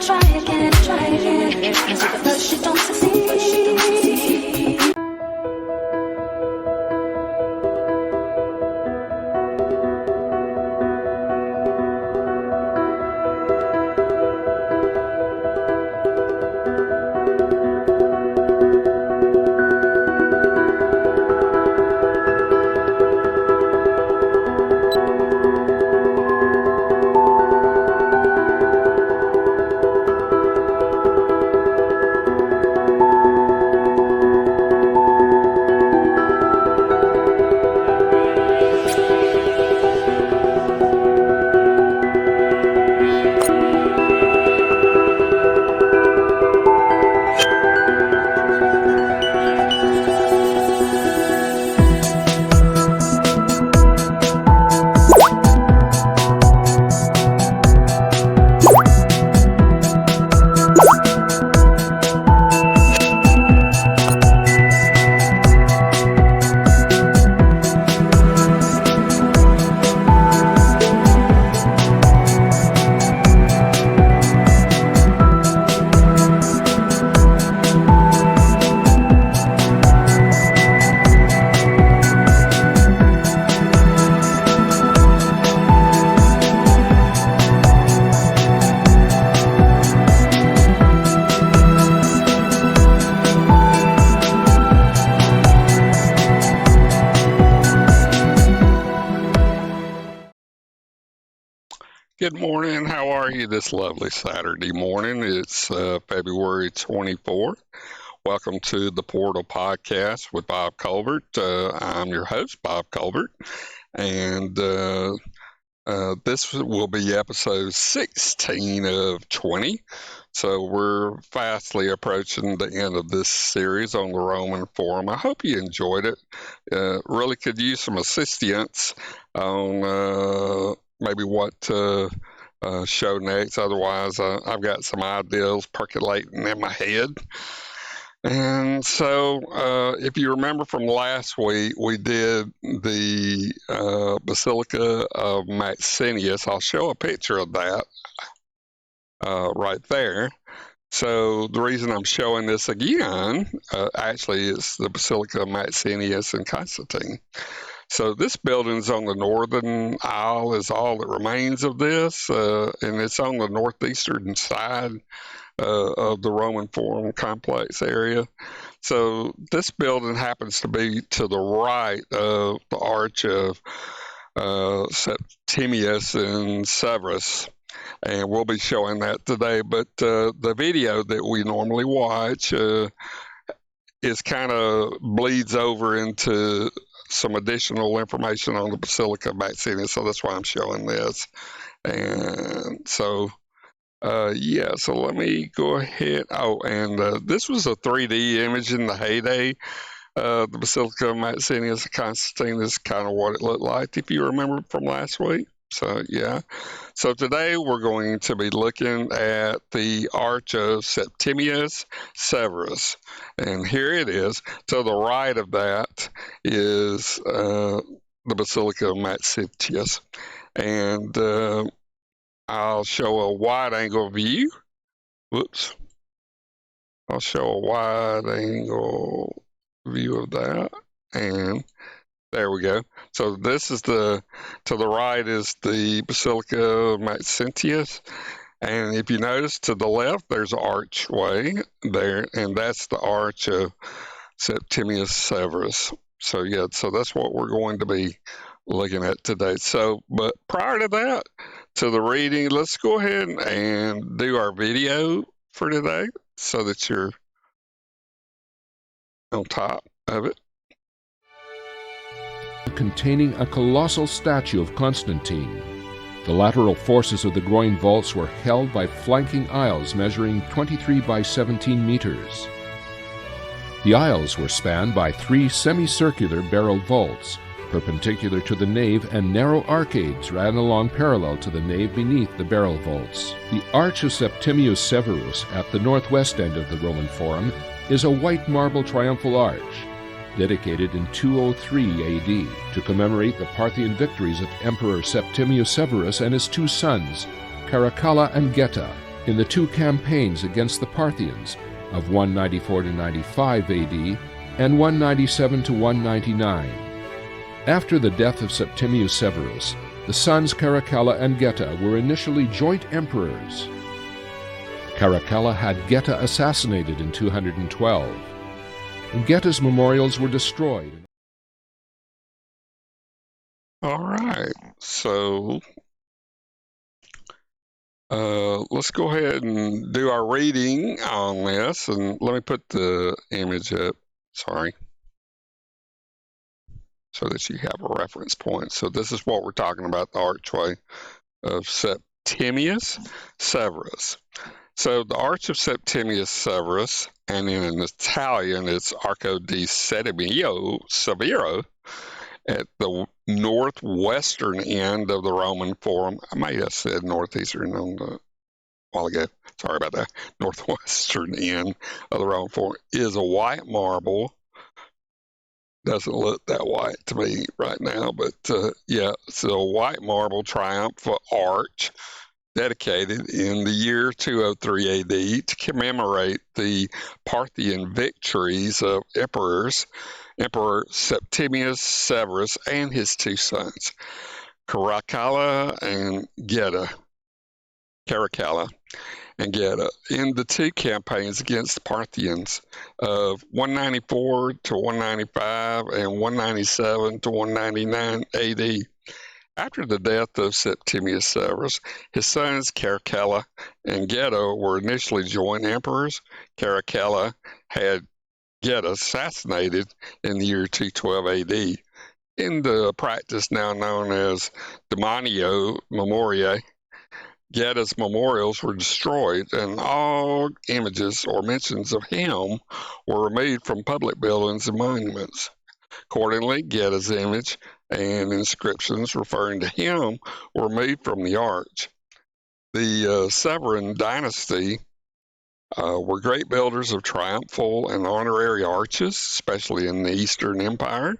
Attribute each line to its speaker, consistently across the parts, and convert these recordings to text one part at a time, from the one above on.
Speaker 1: try again, 'cause at first you don't succeed.
Speaker 2: Good morning. How are you this lovely Saturday morning? It's February 24th. Welcome to the Portal Podcast with Bob Colbert. I'm your host, Bob Colbert, and this will be episode 16 of 20. So we're fastly approaching the end of this series on the Roman Forum. I hope you enjoyed it. Really could use some assistance on maybe what show next. Otherwise, I've got some ideas percolating in my head. And so, if you remember from last week, we did the Basilica of Maxentius. I'll show a picture of that right there. So the reason I'm showing this again, actually, is the Basilica of Maxentius and Constantine. So this building's on the northern aisle, is all that remains of this, and it's on the northeastern side of the Roman Forum complex area. So this building happens to be to the right of the Arch of Septimius and Severus, and we'll be showing that today. But the video that we normally watch is kind of bleeds over into some additional information on the Basilica of Maxentius, so that's why I'm showing this. And so, so let me go ahead. Oh, and this was a 3D image in the heyday. The Basilica of Maxentius and Constantine is kind of what it looked like, if you remember from last week. So, yeah. So today we're going to be looking at the Arch of Septimius Severus. And here it is. To the right of that is the Basilica of Maxentius. And I'll show a wide angle view. Whoops. I'll show a wide angle view of that. And there we go. So this is to the right is the Basilica of Maxentius. And if you notice to the left, there's an archway there, and that's the Arch of Septimius Severus. So yeah, so that's what we're going to be looking at today. So, but prior to that, to the reading, let's go ahead and do our video for today so that you're on top of it.
Speaker 3: Containing a colossal statue of Constantine. The lateral forces of the groin vaults were held by flanking aisles measuring 23 by 17 meters. The aisles were spanned by 3 semicircular barreled vaults, perpendicular to the nave, and narrow arcades ran along parallel to the nave beneath the barrel vaults. The Arch of Septimius Severus at the northwest end of the Roman Forum is a white marble triumphal arch, dedicated in 203 AD to commemorate the Parthian victories of Emperor Septimius Severus and his 2 sons, Caracalla and Geta, in the two campaigns against the Parthians of 194 to 95 AD and 197 to 199. After the death of Septimius Severus, the sons Caracalla and Geta were initially joint emperors. Caracalla had Geta assassinated in 212, and Geta's memorials were destroyed.
Speaker 2: All right, so let's go ahead and do our reading on this, and let me put the image up, sorry, so that you have a reference point. So this is what we're talking about, the archway of Septimius Severus. So the Arch of Septimius Severus, and in Italian it's Arco di Settimio Severo, at the northwestern end of the Roman Forum. I may have said northeastern on the while ago. Sorry about that. Northwestern end of the Roman Forum is a white marble. Doesn't look that white to me right now, but yeah, it's a white marble triumphal arch dedicated in the year 203 AD to commemorate the Parthian victories of Emperor Septimius Severus and his two sons, Caracalla and Geta, in the two campaigns against the Parthians of 194 to 195 and 197 to 199 AD. After the death of Septimius Severus, his sons Caracalla and Geta were initially joint emperors. Caracalla had Geta assassinated in the year 212 AD in the practice now known as Demonio Memoriae. Geta's memorials were destroyed, and all images or mentions of him were removed from public buildings and monuments. Accordingly, Geta's image and inscriptions referring to him were removed from the arch. The Severan dynasty were great builders of triumphal and honorary arches, especially in the Eastern Empire.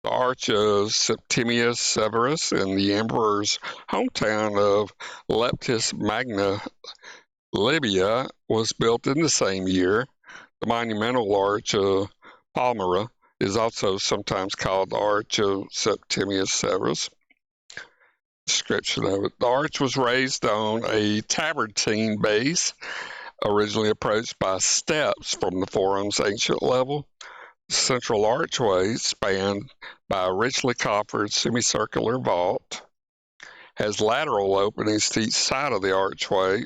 Speaker 2: The Arch of Septimius Severus in the emperor's hometown of Leptis Magna, Libya, was built in the same year. The monumental Arch of Palmyra is also sometimes called the Arch of Septimius Severus. Description of it. The arch was raised on a travertine base, originally approached by steps from the forum's ancient level. The central archway, spanned by a richly coffered semicircular vault, has lateral openings to each side of the archway,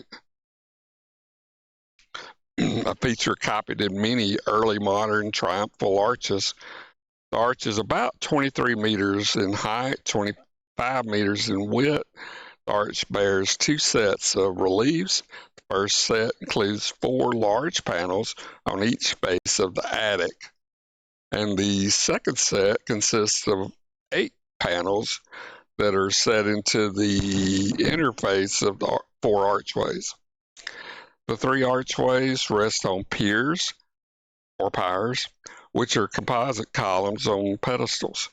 Speaker 2: a feature copied in many early modern triumphal arches. The arch is about 23 meters in height, 25 meters in width. The arch bears two sets of reliefs. The first set includes 4 large panels on each base of the attic, and the second set consists of 8 panels that are set into the interface of the 4 archways. The 3 archways rest on piers or piers, which are composite columns on pedestals.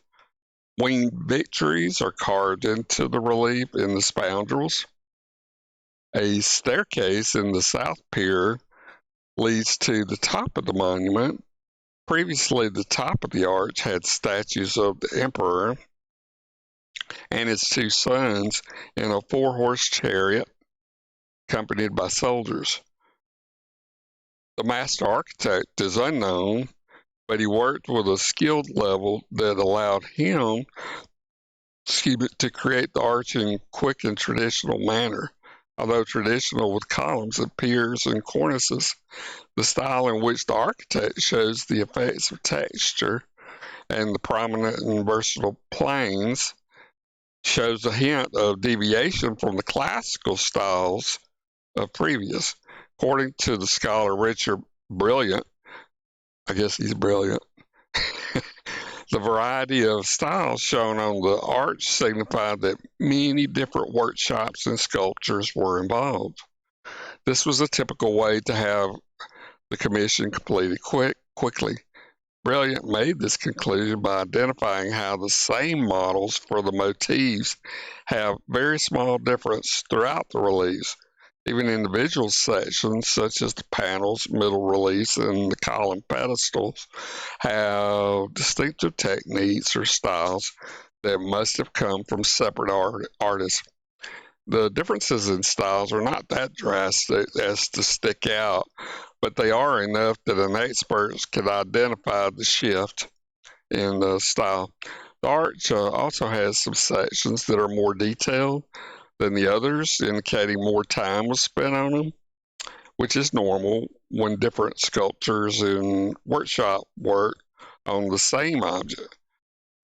Speaker 2: Winged victories are carved into the relief in the spandrels. A staircase in the south pier leads to the top of the monument. Previously, the top of the arch had statues of the emperor and his 2 sons in a 4-horse chariot accompanied by soldiers. The master architect is unknown, but he worked with a skilled level that allowed him to create the arch in quick and traditional manner. Although traditional with columns and piers and cornices, the style in which the architect shows the effects of texture and the prominent and versatile planes shows a hint of deviation from the classical styles of previous. According to the scholar Richard Brilliant, I guess he's brilliant, the variety of styles shown on the arch signified that many different workshops and sculptures were involved. This was a typical way to have the commission completed quickly. Brilliant made this conclusion by identifying how the same models for the motifs have very small difference throughout the reliefs. Even individual sections, such as the panels, middle reliefs, and the column pedestals, have distinctive techniques or styles that must have come from separate artists. The differences in styles are not that drastic as to stick out, but they are enough that an expert can identify the shift in the style. The arch also has some sections that are more detailed than the others, indicating more time was spent on them, which is normal when different sculptors in workshop work on the same object.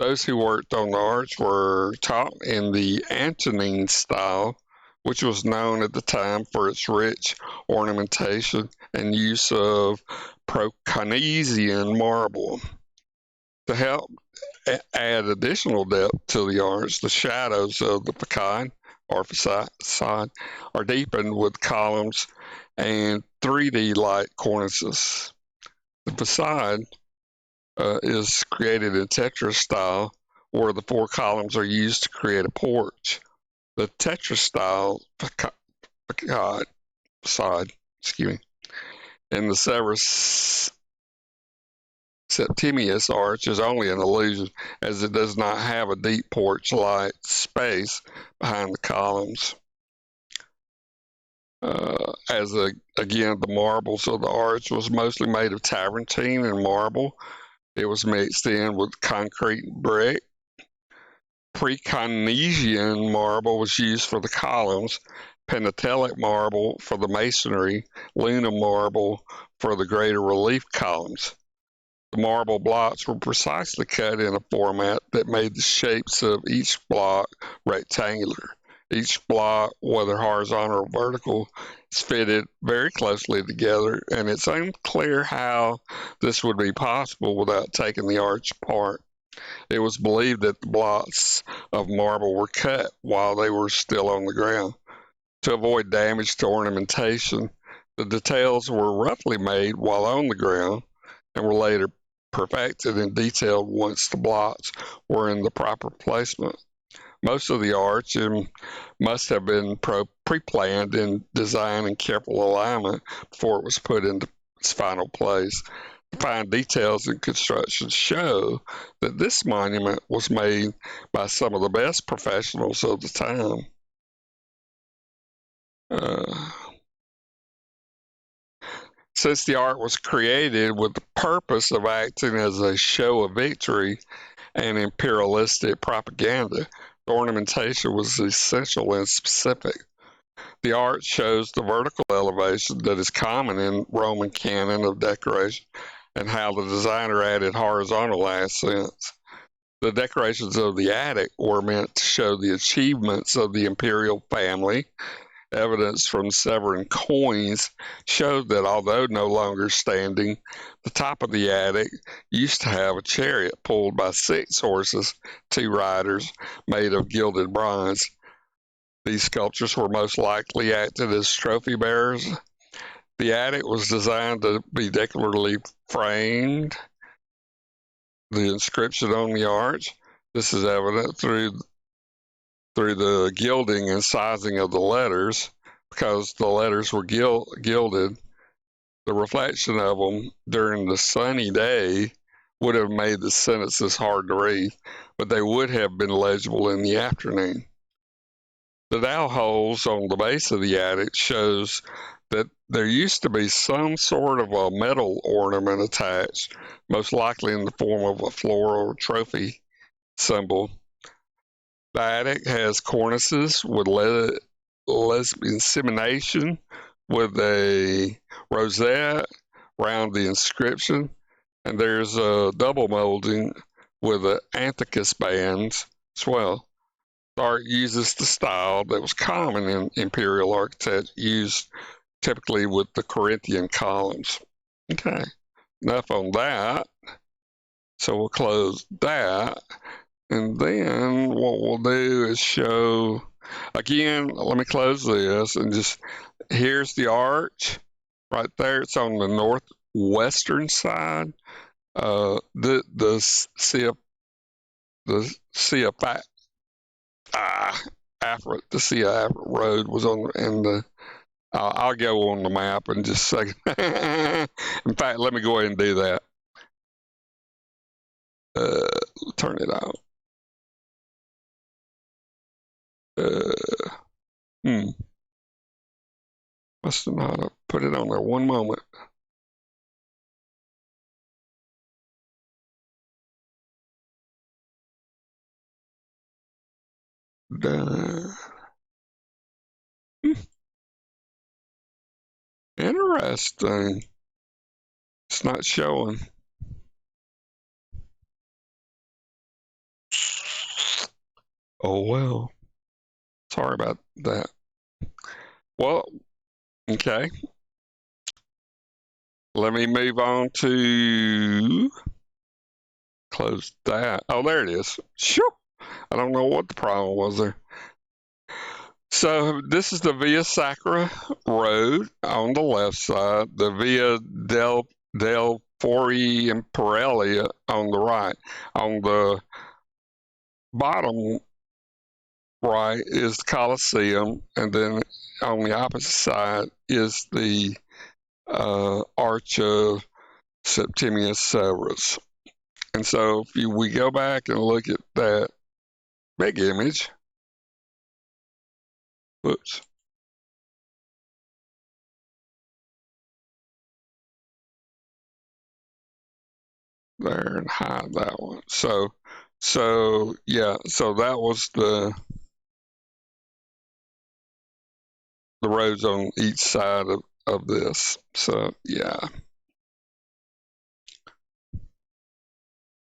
Speaker 2: Those who worked on the arch were taught in the Antonine style, which was known at the time for its rich ornamentation and use of Proconnesian marble. To help add additional depth to the arch, the shadows of the facade or facade are deepened with columns and 3D light cornices. The facade is created in Tetra style, where the four columns are used to create a porch. The Tetra style facade, and the Severus Septimius arch is only an illusion, as it does not have a deep porch-like space behind the columns. Again, the marbles of the arch was mostly made of travertine and marble. It was mixed in with concrete and brick. Preconnesian marble was used for the columns, pentatelic marble for the masonry, lunum marble for the greater relief columns. The marble blocks were precisely cut in a format that made the shapes of each block rectangular. Each block, whether horizontal or vertical, is fitted very closely together, and it's unclear how this would be possible without taking the arch apart. It was believed that the blocks of marble were cut while they were still on the ground. To avoid damage to ornamentation, the details were roughly made while on the ground and were later perfected and detailed once the blocks were in the proper placement. Most of the arch must have been pre-planned in design and careful alignment before it was put into its final place. The fine details in construction show that this monument was made by some of the best professionals of the time. Since the art was created with the purpose of acting as a show of victory and imperialistic propaganda, the ornamentation was essential and specific. The art shows the vertical elevation that is common in Roman canon of decoration and how the designer added horizontal accents. The decorations of the attic were meant to show the achievements of the imperial family. Evidence from Severan coins showed that although no longer standing, the top of the attic used to have a chariot pulled by 6 horses, 2 riders, made of gilded bronze. These sculptures were most likely acted as trophy bearers. The attic was designed to be decoratively framed. The inscription on the arch, this is evident through the gilding and sizing of the letters, because the letters were gilded. The reflection of them during the sunny day would have made the sentences hard to read, but they would have been legible in the afternoon. The dowel holes on the base of the attic shows that there used to be some sort of a metal ornament attached, most likely in the form of a floral trophy symbol. The attic has cornices with insemination with a rosette around the inscription, and there's a double molding with the anthicus bands as well. The art uses the style that was common in imperial architecture, used typically with the Corinthian columns. Okay, enough on that. So we'll close that. And then what we'll do is show, again, let me close this and just, here's the arch right there. It's on the northwestern side. The Sea Afra Road was on, and I'll go on the map in just a second. In fact, let me go ahead and do that. Turn it out. Must have not put it on there. One moment. Interesting. It's not showing. Oh well. Sorry about that. Well, okay. Let me move on to close that. Oh, there it is. Sure. I don't know what the problem was there. So this is the Via Sacra Road on the left side, the Via del Fori Imperelia on the right. On the bottom right is the Colosseum, and then on the opposite side is the Arch of Septimius Severus. And so if we go back and look at that big image, whoops. There, and hide that one. So yeah, so that was the roads on each side of this. So yeah.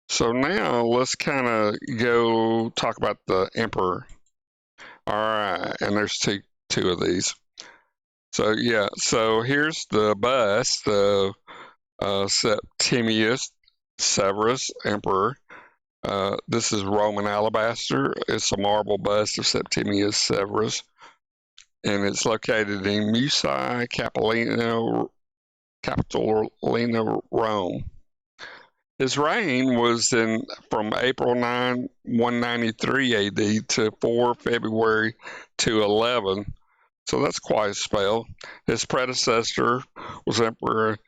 Speaker 2: So now let's kind of go talk about the emperor. All right, and there's two of these. So yeah, so here's the bust of Septimius Severus, emperor. This is Roman alabaster. It's a marble bust of Septimius Severus, and it's located in Musae, Capitoline, Rome. His reign was from April 9, 193 AD to 4 February 211. So that's quite a spell. His predecessor was Emperor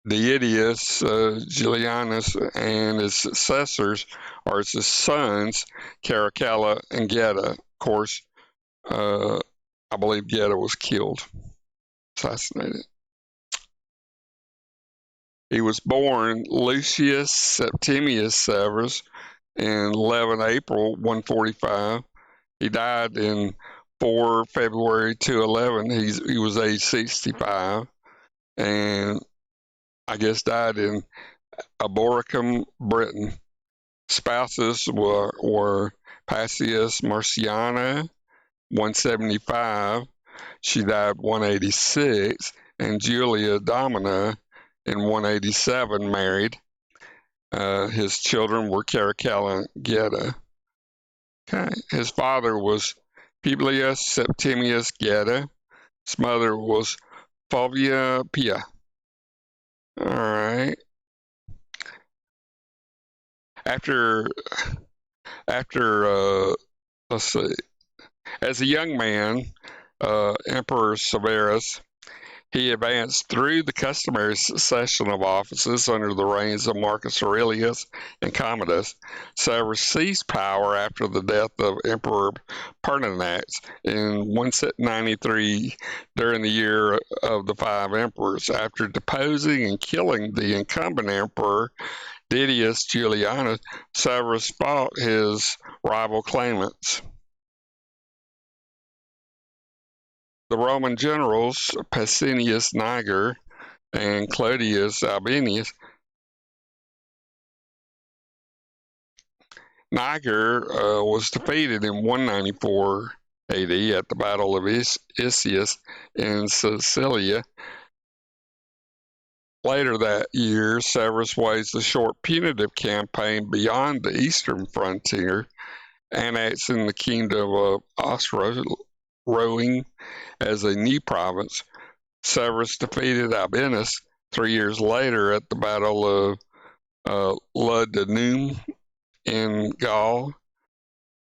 Speaker 2: Didius Julianus, and his successors are his sons, Caracalla and Geta. Of course, I believe Geta was killed, assassinated. He was born Lucius Septimius Severus in 11 April 145. He died in 4 February 211. He was age 65, and I guess died in Arboretum, Britain. Spouses were Passius Marciana, 175. She died 186, and Julia Domina in 187 married. His children were Caracalla and Geta. Okay. His father was Publius Septimius Geta. His mother was Fulvia Pia. All right. After let's see, as a young man, Emperor Severus, he advanced through the customary succession of offices under the reigns of Marcus Aurelius and Commodus. Severus seized power after the death of Emperor Pertinax in 193 during the year of the five emperors. After deposing and killing the incumbent emperor, Didius Julianus, Severus fought his rival claimants. The Roman generals Pescennius Niger and Clodius Albinus. Niger was defeated in 194 AD at the Battle of Isius in Sicilia. Later that year, Severus waged a short punitive campaign beyond the eastern frontier, annexing the kingdom of Osroene as a new province. Severus defeated Albinus 3 years later at the Battle of Ludinum in Gaul.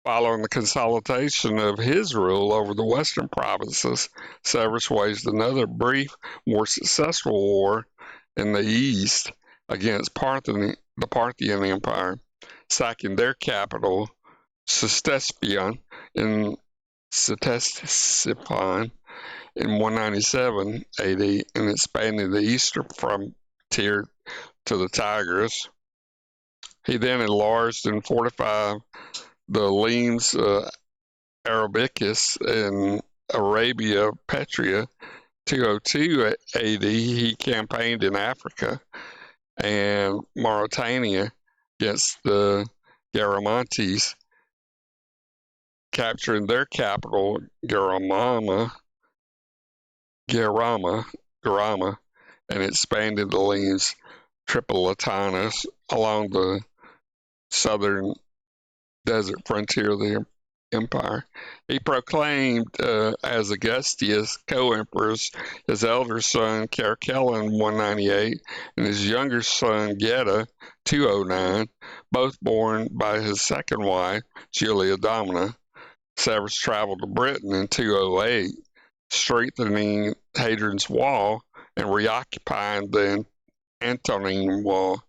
Speaker 2: Following the consolidation of his rule over the western provinces, Severus waged another brief, more successful war in the east against the Parthian Empire, sacking their capital, Ctesiphon, in 197 AD, and expanding the eastern frontier to the Tigris. He then enlarged and fortified the Lemes Arabicus in Arabia Petria. 202 AD, he campaigned in Africa and Mauritania against the Garamantes, capturing their capital, Garama, and expanded the Lemes Tripolitanus along the southern desert frontier of the empire. He proclaimed as Augustus co-emperors his elder son Caracalla in 198 and his younger son Geta 209, both born by his second wife Julia Domina. Severus traveled to Britain in 208, strengthening Hadrian's Wall and reoccupying the Antonine Wall.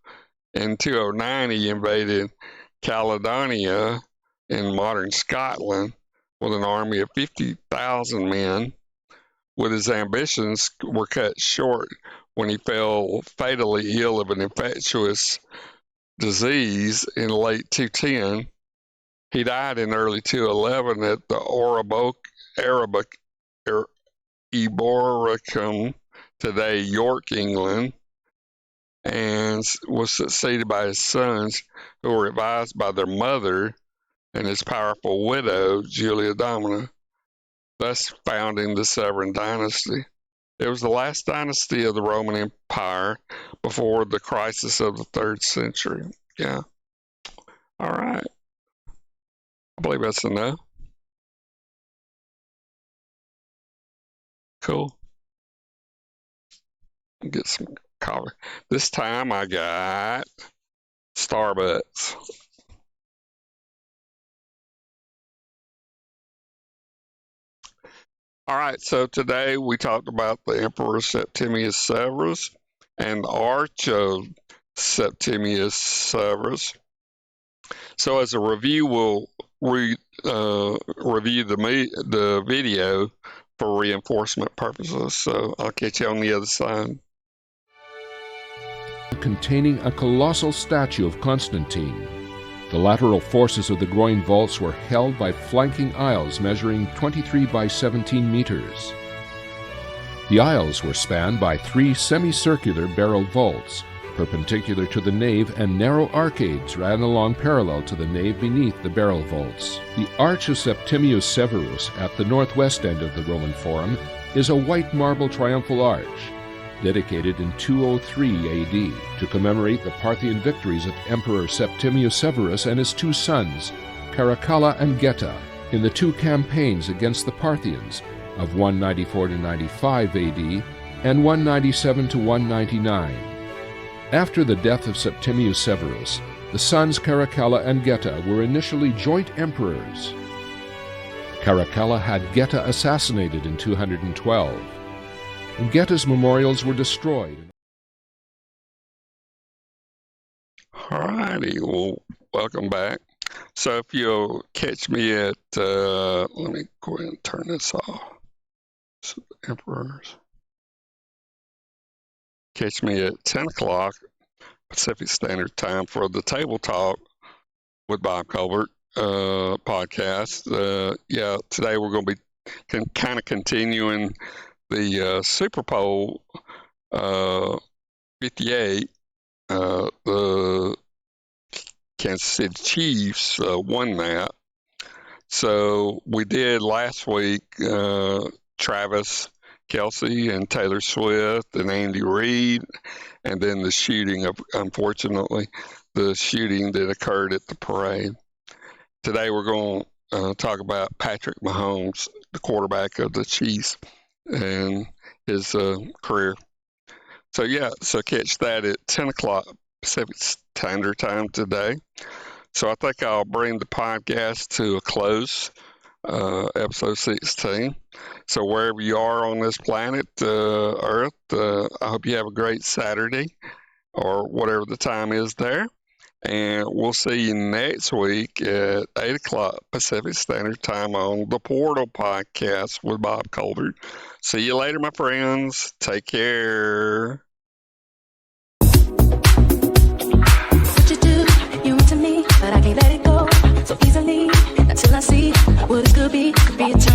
Speaker 2: In 209, he invaded Caledonia in modern Scotland with an army of 50,000 men. With his ambitions were cut short when he fell fatally ill of an infectious disease in late 210. He died in early 211 at the Eboracum, today York, England, and was succeeded by his sons, who were advised by their mother and his powerful widow, Julia Domina, thus founding the Severan dynasty. It was the last dynasty of the Roman Empire before the crisis of the 3rd century. Yeah. All right. I believe that's enough. Cool. Get some coffee. This time I got Starbucks. All right, so today we talked about the Emperor Septimius Severus and the Arch of Septimius Severus. So as a review, we'll review the video for reinforcement purposes. So I'll catch you on the other side.
Speaker 3: Containing a colossal statue of Constantine. The lateral forces of the groin vaults were held by flanking aisles measuring 23 by 17 meters. The aisles were spanned by 3 semicircular barrel vaults, perpendicular to the nave, and narrow arcades ran along parallel to the nave beneath the barrel vaults. The Arch of Septimius Severus at the northwest end of the Roman Forum is a white marble triumphal arch, dedicated in 203 AD to commemorate the Parthian victories of Emperor Septimius Severus and his 2 sons, Caracalla and Geta, in the 2 campaigns against the Parthians of 194 to 95 AD and 197 to 199. After the death of Septimius Severus, the sons Caracalla and Geta were initially joint emperors. Caracalla had Geta assassinated in 212. And Geta's memorials were destroyed.
Speaker 2: All righty, well, welcome back. So if you'll catch me at, let me go ahead and turn this off. So the emperors. Catch me at 10 o'clock Pacific Standard Time for the Table Talk with Bob Colbert podcast. Yeah, today we're going to be kind of continuing the Super Bowl 58. The Kansas City Chiefs won that. So we did last week Travis Kelce and Taylor Swift and Andy Reid, and then the shooting of, unfortunately, the shooting that occurred at the parade. Today we're going to talk about Patrick Mahomes, the quarterback of the Chiefs, and his career. So yeah, so catch that at 10 o'clock Pacific Standard Time today. So I think I'll bring the podcast to a close, episode 16. So wherever you are on this planet, Earth, I hope you have a great Saturday or whatever the time is there. And we'll see you next week at 8 o'clock Pacific Standard Time on the Portal Podcast with Bob Colbert. See you later, my friends. Take care.
Speaker 1: What you do, you into me, but I can't let it go so easily until I see what it could be a